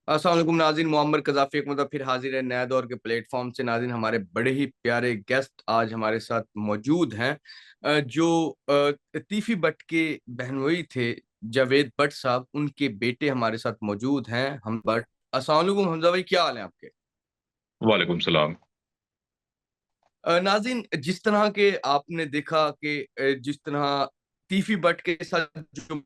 अस्सलाम वालेकुम नाज़रीन, मुअम्मर कज़ाफ़ी एक मतलब फिर हाजिर है नया दौर के प्लेटफॉर्म से। नाज़रीन, हमारे बड़े ही प्यारे गेस्ट आज हमारे साथ मौजूद हैं, जो तीफी बट के बहनोई थे, जावेद बट साहब, उनके बेटे हमारे साथ मौजूद हैं, हम बट। अस्सलाम वालेकुम हमजा भाई, क्या हाल है आपके? वालेकुम सलाम। नाज़रीन, जिस तरह के आपने देखा कि जिस तरह तीफी बट के साथ जो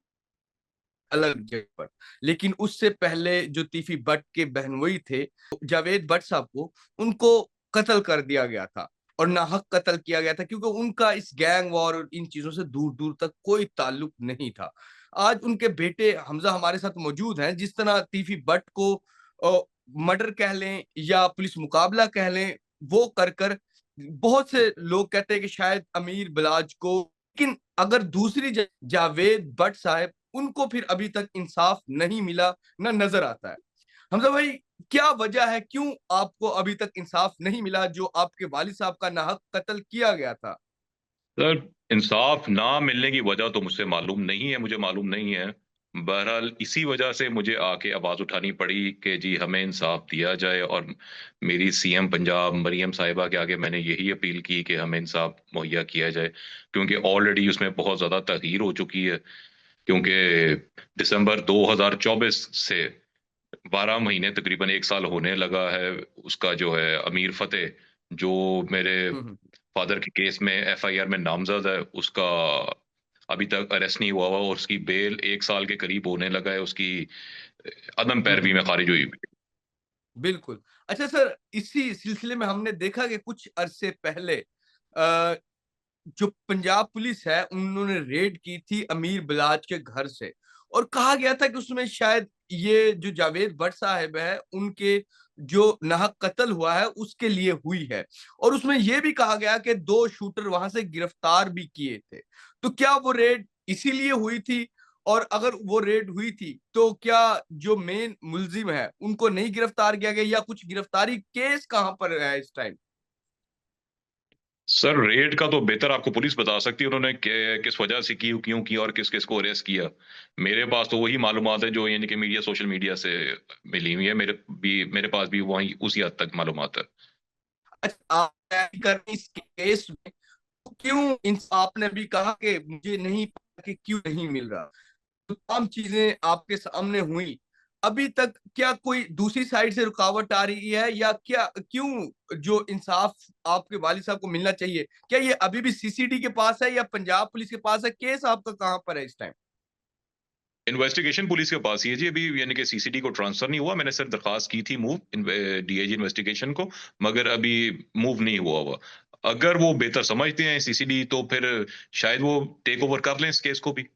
अलग जगह पर, लेकिन उससे पहले जो तीफी बट के बहनोई थे, जावेद बट साहब को, उनको कत्ल कर दिया गया था और नाहक कत्ल किया गया था, क्योंकि उनका इस गैंग वॉर और इन चीजों से दूर दूर तक कोई ताल्लुक नहीं था। आज उनके बेटे हमजा हमारे साथ मौजूद हैं। जिस तरह तीफी बट को मर्डर कह लें या पुलिस मुकाबला कह लें, वो कर कर बहुत से लोग कहते हैं कि शायद अमीर बिलाज को, लेकिन अगर दूसरी जावेद बट साहब, उनको फिर अभी तक इंसाफ नहीं मिला, ना नजर आता है। हमजा भाई, क्या वजह है, क्यों आपको अभी तक इंसाफ नहीं मिला जो आपके वालिद साहब का नाहक कत्ल किया गया था? सर, इंसाफ ना मिलने की वजह तो मुझसे मालूम नहीं है, मुझे मालूम नहीं है। बहरहाल इसी वजह से मुझे आके आवाज उठानी पड़ी कि जी हमें इंसाफ दिया जाए, और मेरी सीएम पंजाब मरियम साहिबा के आगे मैंने यही अपील की कि हमें इंसाफ मुहैया किया जाए, क्योंकि ऑलरेडी उसमें बहुत ज्यादा तगीर हो चुकी है। क्योंकि दिसंबर 2024 से 12 महीने, तकरीबन एक साल होने लगा है, उसका जो है अमीर फतेह, जो मेरे हम्म। फादर के केस में एफआईआर में नामजद है, उसका अभी तक अरेस्ट नहीं हुआ हुआ, और उसकी बेल एक साल के करीब होने लगा है, उसकी अदम पैरवी हम्म। में खारिज हुई। बिल्कुल। अच्छा सर, इसी सिलसिले में हमने देखा कि कुछ अरसे पहले अ, जो पंजाब पुलिस है, उन्होंने रेड की थी अमीर बिलाज के घर से, और कहा गया था कि उसमें शायद ये जो जावेद भट्ट साहब है, उनके जो नाहक कत्ल हुआ है उसके लिए हुई है। और उसमें यह भी कहा गया कि दो शूटर वहां से गिरफ्तार भी किए थे। तो क्या वो रेड इसीलिए हुई थी? और अगर वो रेड हुई थी तो क्या जो मेन मुलजिम है उनको नहीं गिरफ्तार किया गया, या कुछ गिरफ्तारी केस कहां पर है इस टाइम? सर, रेड का तो बेहतर आपको पुलिस बता सकती है, उन्होंने किस वजह से की, क्यों की, और किस किस को अरेस्ट किया। मेरे पास तो वही मालूमात है जो यानी कि मीडिया, सोशल मीडिया से मिली हुई है। मेरे पास भी वही उसी हद तक मालूमात है। अच्छा, आप तैयारी कर रहे हैं इस केस में, तो क्यों इन आपने भी कहा कि मुझे नहीं पता कि क्यों नहीं मिल रहा, तो तमाम चीजें आपके सामने हुई, अभी तक क्या कोई दूसरी साइड से रुकावट आ रही है, या क्या, क्यों जो इंसाफ आपके वालिद साहब को मिलना चाहिए, क्या ये अभी भी सीसीडी के पास है या पंजाब पुलिस के पास है? केस आपका कहां पर है इस टाइम? इन्वेस्टिगेशन पुलिस के पास ही है जी, अभी यानी कि सीसीडी को ट्रांसफर नहीं हुआ। मैंने सर दरखास्त की थी मूव डीआईजी इन्वेस्टिगेशन को, मगर अभी मूव नहीं हुआ हुआ। अगर वो बेहतर समझते हैं सीसीडी, तो फिर शायद वो टेक ओवर कर लें इस केस को भी।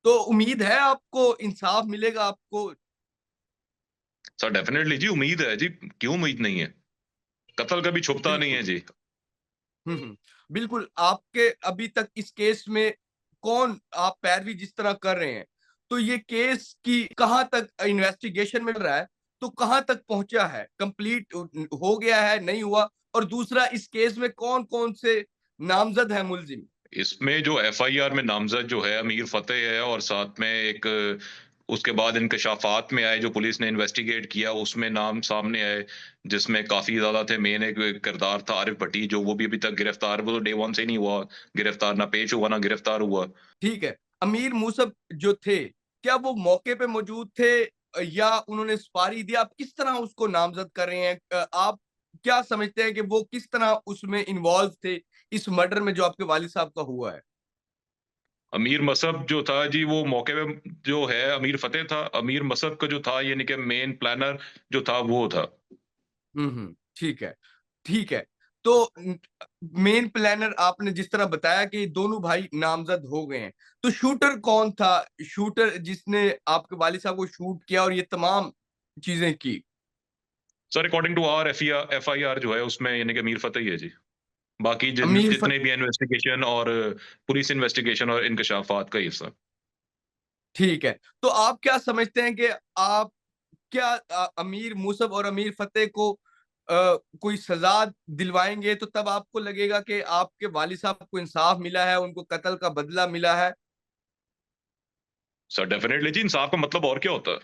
तो उम्मीद है आपको इंसाफ मिलेगा आपको? सर डेफिनेटली जी, उम्मीद है जी, क्यों उम्मीद नहीं है। कत्ल कभी छुपता नहीं है बिल्कुल। जी। बिल्कुल। आपके अभी तक इस केस में कौन, आप पैरवी जिस तरह कर रहे हैं, तो ये केस की कहां तक इन्वेस्टिगेशन में रहा है, तो कहां तक पहुंचा है, कंप्लीट हो गया है, नहीं हुआ? और दूसरा, इस केस में कौन कौन से नामजद है मुलजिम? इसमें जो एफआईआर में नामजद जो है अमीर फतेह है, और साथ में एक उसके बाद इंकशाफात में आए, जो पुलिस ने इन्वेस्टिगेट किया उसमें नाम सामने आए, जिसमें काफी ज्यादा थे। मेन एक किरदार था आरिफ भट्टी, जो वो भी अभी तक गिरफ्तार, वो तो डे वन से ही नहीं हुआ गिरफ्तार, ना पेश हुआ ना गिरफ्तार हुआ। ठीक है। अमीर मूसब जो थे, क्या वो मौके पे मौजूद थे या उन्होंने सुपारी दी? आप किस तरह उसको नामजद कर रहे हैं? आप क्या समझते हैं कि वो किस तरह उसमें इन्वॉल्व थे, इस मर्डर में जो आपके वालिद साहब का हुआ है? अमीर मसहब जो था जी, वो मौके पे जो है अमीर फतेह था। अमीर मसहब का जो था यानी कि मेन प्लानर जो था वो था। ठीक है। ठीक है। तो मेन प्लानर आपने जिस तरह बताया कि दोनों भाई नामजद हो गए हैं, तो शूटर कौन था? शूटर जिसने आपके वालिद साहब को शूट किया और ये तमाम चीजें की? Sir, according to our FIR जो है उसमें यानी कि अमीर फतेह ही है जी। बाकी अमीर जितने भी इन्वेस्टिगेशन और पुलिस इन्वेस्टिगेशन और इंकशाफात का हिस्सा। ठीक है। तो आप क्या समझते हैं कि आप क्या अमीर मूसब और अमीर फतेह को कोई सजा दिलवाएंगे तो तब आपको लगेगा कि आपके वालिद साहब को इंसाफ मिला है, उनको कत्ल का बदला मिला है? सर डेफिनेटली जी, इंसाफ का मतलब और क्या होता है।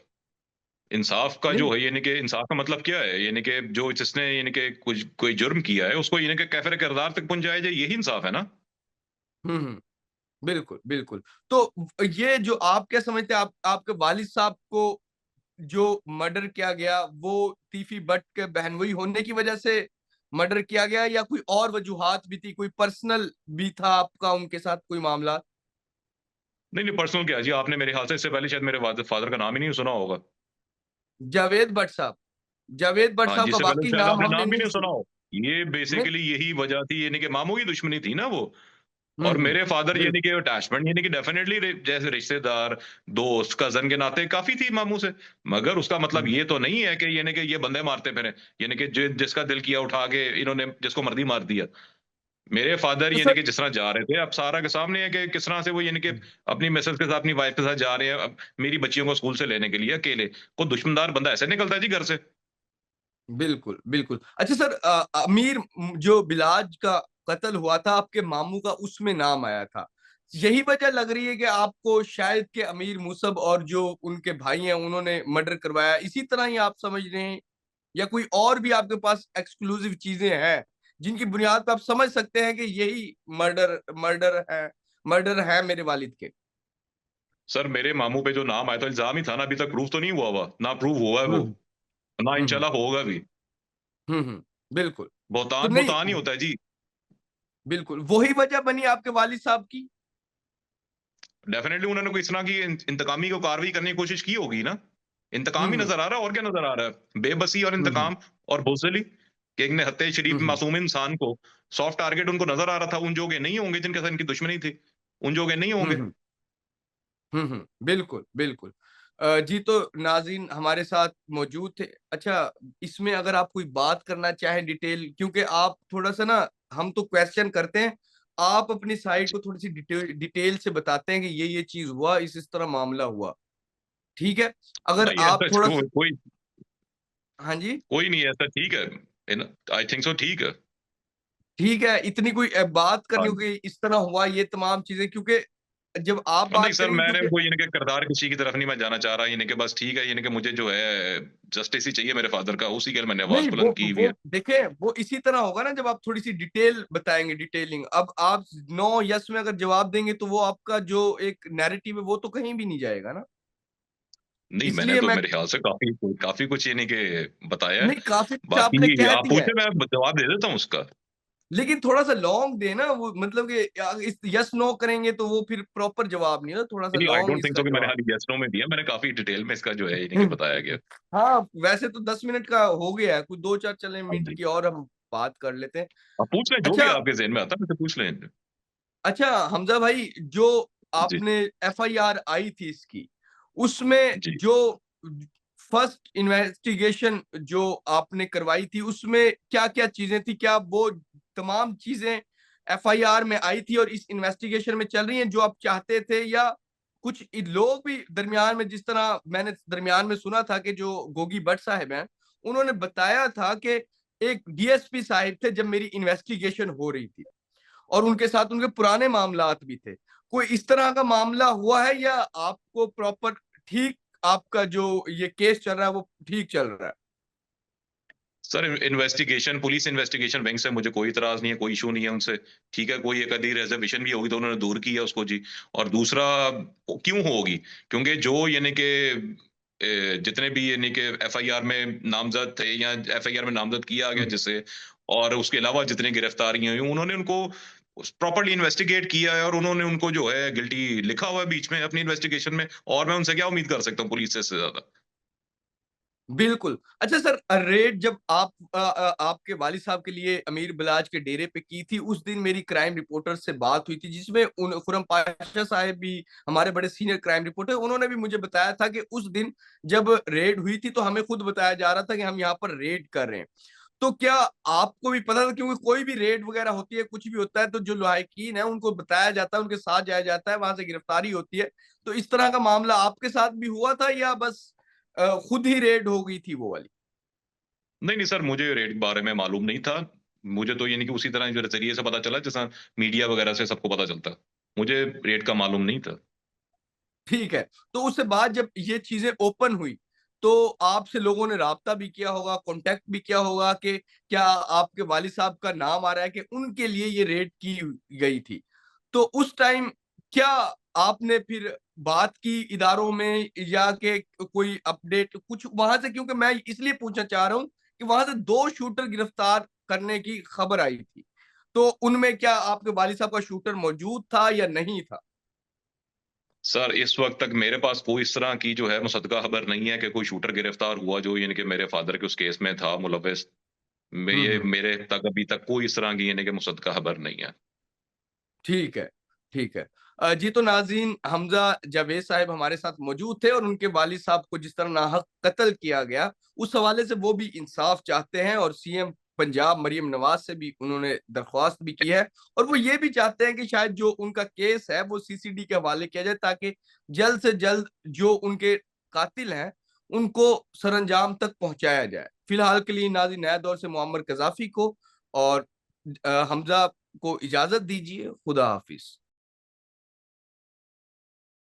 इंसाफ का जो नहीं। है, यानी कि इंसाफ का मतलब क्या है? यानी कि जो जिसने यानी कि कुछ कोई जुर्म किया है, उसको यानी कि कैफ़े किरदार तक पहुँचाया जाए, यही इंसाफ है ना? हुँ। बिल्कुल, बिल्कुल। तो ये जो आप क्या समझते हैं, आप आपके वालिद साहब को जो मर्डर किया गया, वो तीफी बट के बहनोई होने की वजह से मर्डर किया गया, या कोई और वजूहात भी थी, कोई पर्सनल भी था आपका उनके साथ कोई मामला? नहीं, नहीं, पर्सनल क्या है जी, आपने मेरे ख़्याल से इससे पहले शायद मेरे फादर का नाम ही नहीं सुना होगा। जावेद भट्ट साहब। जावेद भट्ट हाँ, साहब का जिससे पहले वाक़ई शायद नाम आपने हमने नाम भी नहीं नहीं सुना सुना। हो। ये नहीं। बेसिकली यही वजह थी, यानी कि मामू की दुश्मनी थी ना वो। हुँ, और हुँ। मेरे फादर बिल्कुल। यानी कि अटैचमेंट यानी कि डेफिनिटली जैसे रिश्तेदार, दोस्त, कज़न के नाते काफ़ी थी मामू से। मगर उसका मतलब हुँ। ये तो नहीं है कि यानी कि ये बंदे मारते फिरें। यानी कि जिसका दिल किया उठा के इन्होंने जिसको मर्ज़ी मार दिया। मेरे फादर तो यानी सर। कि जिस तरह जा रहे थे, अब सारा के सामने है कि किस तरह से वो यानी कि हुँ। अपनी मिसेज़ के साथ, अपनी वाइफ़ के साथ जा रहे हैं। अब मेरी बच्चियों को स्कूल से लेने के लिए अकेले। कोई दुश्मनदार बंदा ऐसे निकलता है जी घर से। बिल्कुल, बिल्कुल। अच्छा सर, अमीर जो बिलाज का कत्ल हुआ था, आपके मामू का उसमें नाम आया था। यही वजह लग रही है कि आपको शायद के अमीर मुसब और जो उनके भाई हैं उन्होंने मर्डर करवाया, इसी तरह ही आप समझ रहे हैं? या कोई और भी आपके पास एक्सक्लूसिव चीज़ें हैं, जिनकी बुनियाद पे आप समझ सकते हैं कि यही मर्डर है मेरे वालिद के? सर, मेरे मामू पे जो नाम आया था, इल्ज़ाम ही था ना, अभी तक प्रूव तो नहीं हुआ हुआ। ना प्रूव हुआ है हुँ, वो, हुँ। ना हुँ, हुँ। इंशाल्लाह होगा भी। हुँ, हुँ। बिल्कुल। तो बहुतान नहीं। बहुतान ही होता है जी। बिल्कुल, वही वजह बनी आपके वालिद साहब की? डेफिनिटली उन्होंने कोई इस तरह की इंतकामी को कार्रवाई करने की कोशिश की होगी ना। हुँ, इंतकाम ही हुँ। नज़र आ रहा है, और क्या नज़र आ रहा है? बेबसी और हुँ, हुँ। इंतकाम और बुज़दिली कि एक निहत्थे हुँ, शरीफ हुँ। मासूम इंसान को सॉफ्ट टारगेट उनको नज़र आ रहा था। उन जोगे नहीं होंगे जिनके साथ इनकी दुश्मनी थी, उन जोगे नहीं हुँ, होंगे। हुँ। हुँ, हुँ। बिल्कुल, बिल्कुल। जी, तो नाज़रीन हमारे साथ मौजूद थे। अच्छा, इसमें अगर आप कोई बात करना चाहें डिटेल, क्योंकि आप थोड़ा-सा ना, हम तो क्वेश्चन करते हैं, आप अपनी साइड को थोड़ी-सी डिटेल से बताते हैं कि ये चीज़ हुआ, इस तरह मामला हुआ। ठीक है? अगर नहीं, आप ऐसा थोड़ा-सा। कोई हाँ जी? कोई नहीं है, ऐसा ठीक है। इन आई थिंक सो ठीक है। ठीक है, इतनी कोई बात करनी हाँ हो जी। कि इस तरह हुआ, ये तमाम चीज़ें, क्योंकि जब आप नहीं बात सर, करेंगे, मैंने क्योंकि कोई इनके किरदार किसी की तरफ नहीं मैं जाना चाह रहा, यानी कि बस ठीक है, यानी कि मुझे जो है जस्टिस ही चाहिए मेरे फादर का, उसी के लिए मैंने नहीं, आवाज़ बुलंद की हुई है। वो देखें, वो इसी तरह होगा ना जब आप थोड़ी-सी डिटेल बताएँगे, डिटेलिंग। अब आप नो यस में अगर जवाब देंगे तो वो आपका जो एक नैरेटिव है वो तो कहीं भी नहीं जाएगा ना। नहीं, मैंने इसलिए तो मैं। मेरे ख्याल से काफ़ी काफ़ी कुछ यानी कि बताया है। नहीं, काफ़ी कुछ आपने बाकी कह आप दिया है, पूछे, मैं जवाब दे देता हूँ उसका। लेकिन थोड़ा-सा लॉन्ग दें ना, वो मतलब कि इस यस नो करेंगे तो वो फिर प्रॉपर जवाब नहीं है ना, थोड़ा-सा नहीं, आई लॉन्ग डोंट थिंक इसका सो कि मैंने जवाब। खाली येस नो में दिया, मैंने काफ़ी डिटेल में इसका जो है यानी कि बताया गया। हाँ, वैसे तो 10 मिनट का हो गया है, कुछ 2-4 चलें हाँ मिनट जी। की और हम बात कर लेते हैं। आप पूछ लें, जो भी अच्छा। आपके ज़हन में आता है मुझसे पूछ लें। अच्छा हमजा भाई, जो जी, आपने एफआईआर आई थी इसकी, उसमें जी। जो फर्स्ट इन्वेस्टिगेशन जो आपने करवाई थी, उसमें क्या-क्या चीजें थी? क्या वो तमाम चीजें एफआईआर में आई थी और इस इन्वेस्टिगेशन में चल रही हैं जो आप चाहते थे, या कुछ लोग भी दरमियान में, जिस तरह मैंने दरमियान में सुना था कि जो गोगी भट्ट साहब हैं, उन्होंने बताया था कि एक डीएसपी साहब थे जब मेरी इन्वेस्टिगेशन हो रही थी, और उनके साथ उनके पुराने मामलात भी थे। कोई इस तरह का मामला हुआ है, या आपको प्रॉपर ठीक, आपका जो ये केस चल रहा है वो ठीक चल रहा है? Sir, investigation police investigation wing से मुझे कोई इतराज़ नहीं है, कोई इश्यू नहीं है उनसे। ठीक है, कोई एक आधी रिज़र्वेशन भी होगी तो उन्होंने दूर की है उसको जी। और दूसरा, क्यों होगी? क्योंकि जो यानी कि जितने भी यानी कि एफआईआर में नामज़द थे या एफआईआर में नामज़द किया गया हुँ। जिसे, और उसके अलावा जितनी गिरफ्तारियाँ हुई, उन्होंने उनको प्रॉपर्ली इन्वेस्टिगेट किया है और उन्होंने उनको जो है गिल्टी लिखा हुआ है बीच में अपनी इन्वेस्टिगेशन में, और मैं उनसे क्या उम्मीद कर सकता हूँ पुलिस से इससे ज़्यादा? बिल्कुल। अच्छा सर, रेड जब आप आपके वालिद साहब के लिए अमीर बिलाज के डेरे पे की थी, उस दिन मेरी क्राइम रिपोर्टर से बात हुई थी, जिसमें उन खुरम पाशा साहब भी हमारे बड़े सीनियर क्राइम रिपोर्टर, उन्होंने भी मुझे बताया था कि उस दिन जब रेड हुई थी तो हमें खुद बताया जा रहा था कि हम यहाँ पर रेड कर रहे हैं। तो क्या आपको भी पता था, क्योंकि कोई भी रेड वगैरह होती है, कुछ भी होता है तो जो लायकीन है उनको बताया जाता है, उनके साथ जाया जाता है, वहां से गिरफ्तारी होती है। तो इस तरह का मामला आपके साथ भी हुआ था, या बस खुद ही रेड हो गई थी वो वाली? नहीं, नहीं सर, मुझे रेट के बारे में मालूम नहीं था। मुझे तो यानी कि उसी तरह जो ज़रिए से पता चला जैसा मीडिया वगैरह से सबको पता चलता है। मुझे रेट का मालूम नहीं था। ठीक है। तो उससे बाद जब ये चीज़ें ओपन हुई, तो आपसे लोगों ने राब्ता भी किया होगा, कांटेक्ट भी किया होगा कि क्या आपके वालिद साहब का नाम आ रहा है कि उनके लिए ये रेड की गई थी। तो उस टाइम क्या आपने फिर बात की इदारों में, या के कोई अपडेट कुछ वहां से, क्योंकि मैं इसलिए पूछना चाह रहा हूँ कि वहां से 2 शूटर गिरफ्तार करने की खबर आई थी, तो उनमें क्या आपके वालिद साहब का शूटर मौजूद था या नहीं था? सर इस वक्त तक मेरे पास कोई इस तरह की जो है मुसद्दका खबर नहीं है कि कोई शूटर गिरफ्तार हुआ जो यानी कि मेरे फादर के उस केस में था मुलविस। ये हम्म। मेरे तक अभी तक कोई इस तरह की यानी कि मुसद्दका खबर नहीं है। ठीक है, ठीक है। जी, तो नाज़रीन, हमजा जावेद साहब हमारे साथ मौजूद थे और उनके वालिद साहब को जिस तरह नाहक कत्ल किया गया, उस हवाले से वो भी इंसाफ चाहते हैं, और सीएम पंजाब मरियम नवाज से भी उन्होंने दरख्वास्त भी की है, और वो ये भी चाहते हैं कि शायद जो उनका केस है वो सीसीडी के हवाले किया जाए, ताकि जल्द से जल्द जो उनके कातिल हैं उनको सरंजाम तक पहुंचाया जाए। फिलहाल के लिए नाज़रीन, नया दौर से मुअम्मर कजाफी को और हमजा को इजाजत दीजिए। खुदा हाफिज।